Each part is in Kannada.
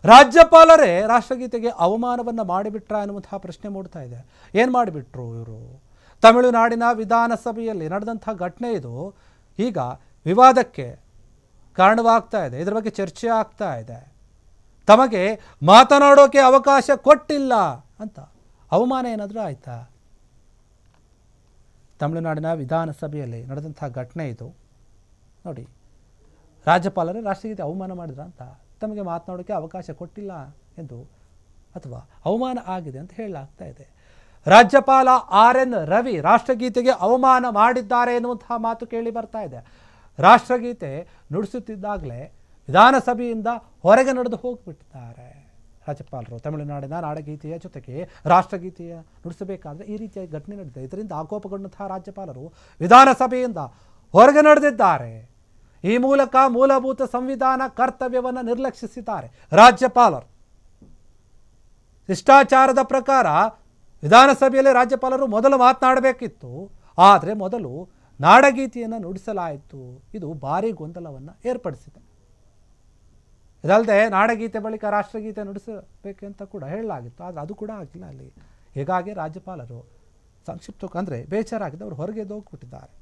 ರಾಜ್ಯಪಾಲರೇ ರಾಷ್ಟ್ರಗೀತೆಗೆ ಅವಮಾನವನ್ನು ಮಾಡಿಬಿಟ್ರ ಅನ್ನುವಂತಹ ಪ್ರಶ್ನೆ ಮೂಡ್ತಾ ಇದೆ. ಏನು ಮಾಡಿಬಿಟ್ರು ಇವರು? ತಮಿಳುನಾಡಿನ ವಿಧಾನಸಭೆಯಲ್ಲಿ ನಡೆದಂಥ ಘಟನೆ ಇದು ಈಗ ವಿವಾದಕ್ಕೆ ಕಾರಣವಾಗ್ತಾ ಇದೆ. ಇದರ ಬಗ್ಗೆ ಚರ್ಚೆ ಆಗ್ತಾ ಇದೆ. ತಮಗೆ ಮಾತನಾಡೋಕೆ ಅವಕಾಶ ಕೊಟ್ಟಿಲ್ಲ ಅಂತ ಅವಮಾನ ಏನಾದರೂ ಆಯ್ತಾ? ತಮಿಳುನಾಡಿನ ವಿಧಾನಸಭೆಯಲ್ಲಿ ನಡೆದಂಥ ಘಟನೆ ಇದು ನೋಡಿ. ರಾಜ್ಯಪಾಲರೇ ರಾಷ್ಟ್ರಗೀತೆ ಅವಮಾನ ಮಾಡಿದ್ರ ಅಂತ, ತಮಗೆ ಮಾತನಾಡೋಕ್ಕೆ ಅವಕಾಶ ಕೊಟ್ಟಿಲ್ಲ ಎಂದು ಅಥವಾ ಅವಮಾನ ಆಗಿದೆ ಅಂತ ಹೇಳಲಾಗ್ತಾ ಇದೆ. ರಾಜ್ಯಪಾಲ RN ರವಿ ರಾಷ್ಟ್ರಗೀತೆಗೆ ಅವಮಾನ ಮಾಡಿದ್ದಾರೆ ಎನ್ನುವಂತಹ ಮಾತು ಕೇಳಿ ಬರ್ತಾ ಇದೆ. ರಾಷ್ಟ್ರಗೀತೆ ನುಡಿಸುತ್ತಿದ್ದಾಗಲೇ ವಿಧಾನಸಭೆಯಿಂದ ಹೊರಗೆ ನಡೆದು ಹೋಗಿಬಿಟ್ಟಿದ್ದಾರೆ ರಾಜ್ಯಪಾಲರು. ತಮಿಳುನಾಡಿನ ನಾಡಗೀತೆಯ ಜೊತೆಗೆ ರಾಷ್ಟ್ರಗೀತೆಯ ನುಡಿಸಬೇಕಾದ್ರೆ ಈ ರೀತಿಯ ಘಟನೆ ನಡೆದಿದೆ. ಇದರಿಂದ ಆಕೋಪಗೊಂಡಂತಹ ರಾಜ್ಯಪಾಲರು ವಿಧಾನಸಭೆಯಿಂದ ಹೊರಗೆ ನಡೆದಿದ್ದಾರೆ. ಈ ಮೂಲಕ ಮೂಲಭೂತ ಸಂವಿಧಾನ ಕರ್ತವ್ಯವನ್ನು ನಿರ್ಲಕ್ಷಿಸಿದ್ದಾರೆ ರಾಜ್ಯಪಾಲರು. ಶಿಷ್ಟಾಚಾರದ ಪ್ರಕಾರ ವಿಧಾನಸಭೆಯಲ್ಲಿ ರಾಜ್ಯಪಾಲರು ಮೊದಲು ಮಾತನಾಡಬೇಕಿತ್ತು, ಆದರೆ ಮೊದಲು ನಾಡಗೀತೆಯನ್ನು ನುಡಿಸಲಾಯಿತು. ಇದು ಭಾರೀ ಗೊಂದಲವನ್ನು ಏರ್ಪಡಿಸಿದೆ. ಇದಲ್ಲದೆ ನಾಡಗೀತೆ ಬಳಿಕ ರಾಷ್ಟ್ರಗೀತೆ ನುಡಿಸಬೇಕೆಂತ ಕೂಡ ಹೇಳಲಾಗಿತ್ತು, ಆದರೆ ಅದು ಕೂಡ ಆಗಿಲ್ಲ ಅಲ್ಲಿ. ಹೀಗಾಗಿ ರಾಜ್ಯಪಾಲರು ಸಂಕ್ಷಿಪ್ತ ಅಂದರೆ ಬೇಜಾರಾಗಿದೆ, ಅವರು ಹೊರಗೆ ಹೋಗ್ಬಿಟ್ಟಿದ್ದಾರೆ.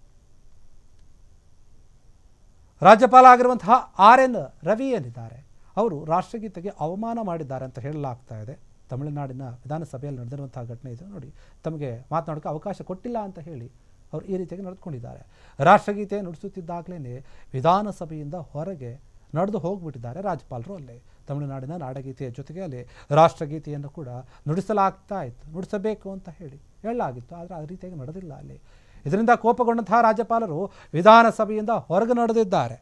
ರಾಜ್ಯಪಾಲ ಆಗಿರುವಂತಹ RN ರವಿ ಏನಿದ್ದಾರೆ ಅವರು ರಾಷ್ಟ್ರಗೀತೆಗೆ ಅವಮಾನ ಮಾಡಿದ್ದಾರೆ ಅಂತ ಹೇಳಲಾಗ್ತಾ ಇದೆ. ತಮಿಳುನಾಡಿನ ವಿಧಾನಸಭೆಯಲ್ಲಿ ನಡೆದಿರುವಂತಹ ಘಟನೆ ಇದು ನೋಡಿ. ತಮಗೆ ಮಾತನಾಡೋಕ್ಕೆ ಅವಕಾಶ ಕೊಟ್ಟಿಲ್ಲ ಅಂತ ಹೇಳಿ ಅವರು ಈ ರೀತಿಯಾಗಿ ನಡೆದುಕೊಂಡಿದ್ದಾರೆ. ರಾಷ್ಟ್ರಗೀತೆ ನುಡಿಸುತ್ತಿದ್ದಾಗಲೇ ವಿಧಾನಸಭೆಯಿಂದ ಹೊರಗೆ ನಡೆದು ಹೋಗಿಬಿಟ್ಟಿದ್ದಾರೆ ರಾಜ್ಯಪಾಲರು. ಅಲ್ಲಿ ತಮಿಳುನಾಡಿನ ನಾಡಗೀತೆಯ ಜೊತೆಗೆ ಅಲ್ಲಿ ರಾಷ್ಟ್ರಗೀತೆಯನ್ನು ಕೂಡ ನುಡಿಸಲಾಗ್ತಾ ಇತ್ತು, ನುಡಿಸಬೇಕು ಅಂತ ಹೇಳಲಾಗಿತ್ತು, ಆದರೆ ಆ ರೀತಿಯಾಗಿ ನಡೆದಿಲ್ಲ ಅಲ್ಲಿ. ಇದರಿಂದ ಕೋಪಗೊಂಡಂತಹ ರಾಜ್ಯಪಾಲರು ವಿಧಾನಸಭೆಯಿಂದ ಹೊರಗೆ ನಡೆದಿದ್ದಾರೆ.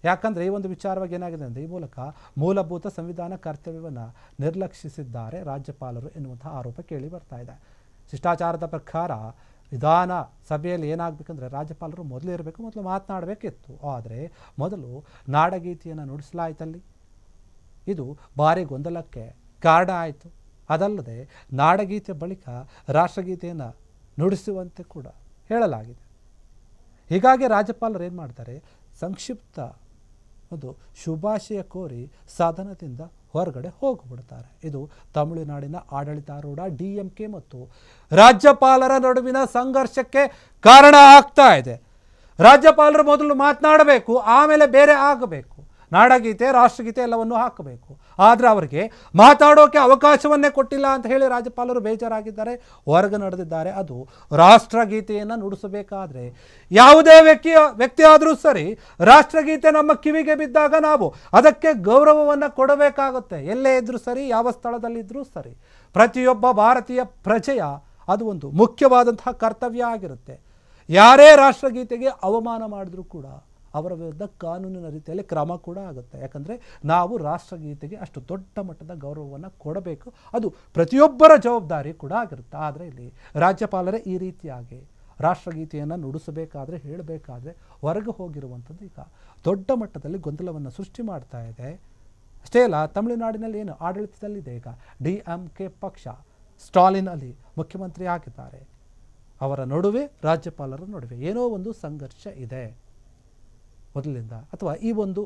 ಯಾಕಂದರೆ ಈ ಒಂದು ವಿಚಾರವಾಗಿ ಏನಾಗಿದೆ ಅಂದರೆ ಈ ಮೂಲಕ ಮೂಲಭೂತ ಸಂವಿಧಾನ ಕರ್ತವ್ಯವನ್ನು ನಿರ್ಲಕ್ಷಿಸಿದ್ದಾರೆ ರಾಜ್ಯಪಾಲರು ಎನ್ನುವಂತಹ ಆರೋಪ ಕೇಳಿ ಬರ್ತಾ ಇದೆ. ಶಿಷ್ಟಾಚಾರದ ಪ್ರಕಾರ ವಿಧಾನಸಭೆಯಲ್ಲಿ ಏನಾಗಬೇಕಂದ್ರೆ ರಾಜ್ಯಪಾಲರು ಮೊದಲು ಇರಬೇಕು, ಮೊದಲು ಮಾತನಾಡಬೇಕಿತ್ತು, ಆದರೆ ಮೊದಲು ನಾಡಗೀತೆಯನ್ನು ನುಡಿಸಲಾಯಿತಲ್ಲಿ. ಇದು ಭಾರಿ ಗೊಂದಲಕ್ಕೆ ಕಾರಣ ಆಯಿತು. ಅದಲ್ಲದೆ ನಾಡಗೀತೆ ಬಳಿಕ ರಾಷ್ಟ್ರಗೀತೆಯನ್ನು ನುಡಿಸುವಂತೆ ಕೂಡ ಹೇಳಲಾಗಿದೆ. ಹೀಗಾಗಿ ರಾಜ್ಯಪಾಲರು ಏನು ಮಾಡ್ತಾರೆ, ಸಂಕ್ಷಿಪ್ತ ಒಂದು ಶುಭಾಶಯ ಕೋರಿ ಸದನದಿಂದ ಹೊರಗಡೆ ಹೋಗಿಬಿಡ್ತಾರೆ. ಇದು ತಮಿಳುನಾಡಿನ ಆಡಳಿತಾರೂಢ DMK ಮತ್ತು ರಾಜ್ಯಪಾಲರ ನಡುವಿನ ಸಂಘರ್ಷಕ್ಕೆ ಕಾರಣ ಆಗ್ತಾ ಇದೆ. ರಾಜ್ಯಪಾಲರು ಮೊದಲು ಮಾತನಾಡಬೇಕು, ಆಮೇಲೆ ಬೇರೆ ಆಗಬೇಕು. ನಾಡಗೀತೆ ರಾಷ್ಟ್ರಗೀತೆ ಎಲ್ಲವನ್ನು ಹಾಕಬೇಕು, ಆದರೆ ಅವರಿಗೆ ಮಾತಾಡೋಕೆ ಅವಕಾಶವನ್ನೇ ಕೊಟ್ಟಿಲ್ಲ ಅಂತ ಹೇಳಿ ರಾಜ್ಯಪಾಲರು ಬೇಜಾರಾಗಿದ್ದಾರೆ, ಹೊರಗೆ ನಡೆದಿದ್ದಾರೆ. ಅದು ರಾಷ್ಟ್ರಗೀತೆಯನ್ನು ನುಡಿಸಬೇಕಾದ್ರೆ ಯಾವುದೇ ವ್ಯಕ್ತಿ ಆದರೂ ಸರಿ, ರಾಷ್ಟ್ರಗೀತೆ ನಮ್ಮ ಕಿವಿಗೆ ಬಿದ್ದಾಗ ನಾವು ಅದಕ್ಕೆ ಗೌರವವನ್ನು ಕೊಡಬೇಕಾಗುತ್ತೆ. ಎಲ್ಲೇ ಇದ್ರೂ ಸರಿ, ಯಾವ ಸ್ಥಳದಲ್ಲಿದ್ದರೂ ಸರಿ, ಪ್ರತಿಯೊಬ್ಬ ಭಾರತೀಯ ಪ್ರಜೆಯ ಅದು ಒಂದು ಮುಖ್ಯವಾದಂತಹ ಕರ್ತವ್ಯ ಆಗಿರುತ್ತೆ. ಯಾರೇ ರಾಷ್ಟ್ರಗೀತೆಗೆ ಅವಮಾನ ಮಾಡಿದ್ರೂ ಕೂಡ ಅವರ ವಿರುದ್ಧ ಕಾನೂನಿನ ರೀತಿಯಲ್ಲಿ ಕ್ರಮ ಕೂಡ ಆಗುತ್ತೆ. ಯಾಕಂದರೆ ನಾವು ರಾಷ್ಟ್ರಗೀತೆಗೆ ಅಷ್ಟು ದೊಡ್ಡ ಮಟ್ಟದ ಗೌರವವನ್ನು ಕೊಡಬೇಕು, ಅದು ಪ್ರತಿಯೊಬ್ಬರ ಜವಾಬ್ದಾರಿ ಕೂಡ ಆಗಿರುತ್ತೆ. ಆದರೆ ಇಲ್ಲಿ ರಾಜ್ಯಪಾಲರೇ ಈ ರೀತಿಯಾಗಿ ರಾಷ್ಟ್ರಗೀತೆಯನ್ನು ನುಡಿಸಬೇಕಾದ್ರೆ, ಹೇಳಬೇಕಾದ್ರೆ ಹೊರಗೆ ಹೋಗಿರುವಂಥದ್ದು ಈಗ ದೊಡ್ಡ ಮಟ್ಟದಲ್ಲಿ ಗೊಂದಲವನ್ನು ಸೃಷ್ಟಿ ಮಾಡ್ತಾ ಇದೆ. ಅಷ್ಟೇ ಅಲ್ಲ, ತಮಿಳುನಾಡಿನಲ್ಲಿ ಏನು ಆಡಳಿತದಲ್ಲಿದೆ ಈಗ DMK ಪಕ್ಷ, ಸ್ಟಾಲಿನ್ ಅಲ್ಲಿ ಮುಖ್ಯಮಂತ್ರಿ ಆಗಿದ್ದಾರೆ. ಅವರ ನಡುವೆ ರಾಜ್ಯಪಾಲರ ನಡುವೆ ಏನೋ ಒಂದು ಸಂಘರ್ಷ ಇದೆ ಮೊದಲಿಂದ, ಅಥವಾ ಈ ಒಂದು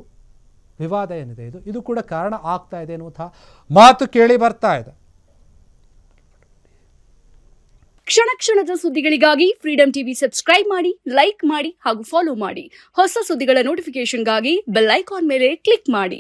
ವಿವಾದ ಏನಿದೆ ಇದು ಕೂಡ ಕಾರಣ ಆಗ್ತಾ ಇದೆ ಎನ್ನುವಂತಹ ಮಾತು ಕೇಳಿ ಬರ್ತಾ ಇದೆ. ಕ್ಷಣ ಕ್ಷಣದ ಸುದ್ದಿಗಳಿಗಾಗಿ ಫ್ರೀಡಂ ಟಿವಿ ಸಬ್ಸ್ಕ್ರೈಬ್ ಮಾಡಿ, ಲೈಕ್ ಮಾಡಿ ಹಾಗೂ ಫಾಲೋ ಮಾಡಿ. ಹೊಸ ಸುದ್ದಿಗಳ ನೋಟಿಫಿಕೇಶನ್ಗಾಗಿ ಬೆಲ್ ಐಕಾನ್ ಮೇಲೆ ಕ್ಲಿಕ್ ಮಾಡಿ.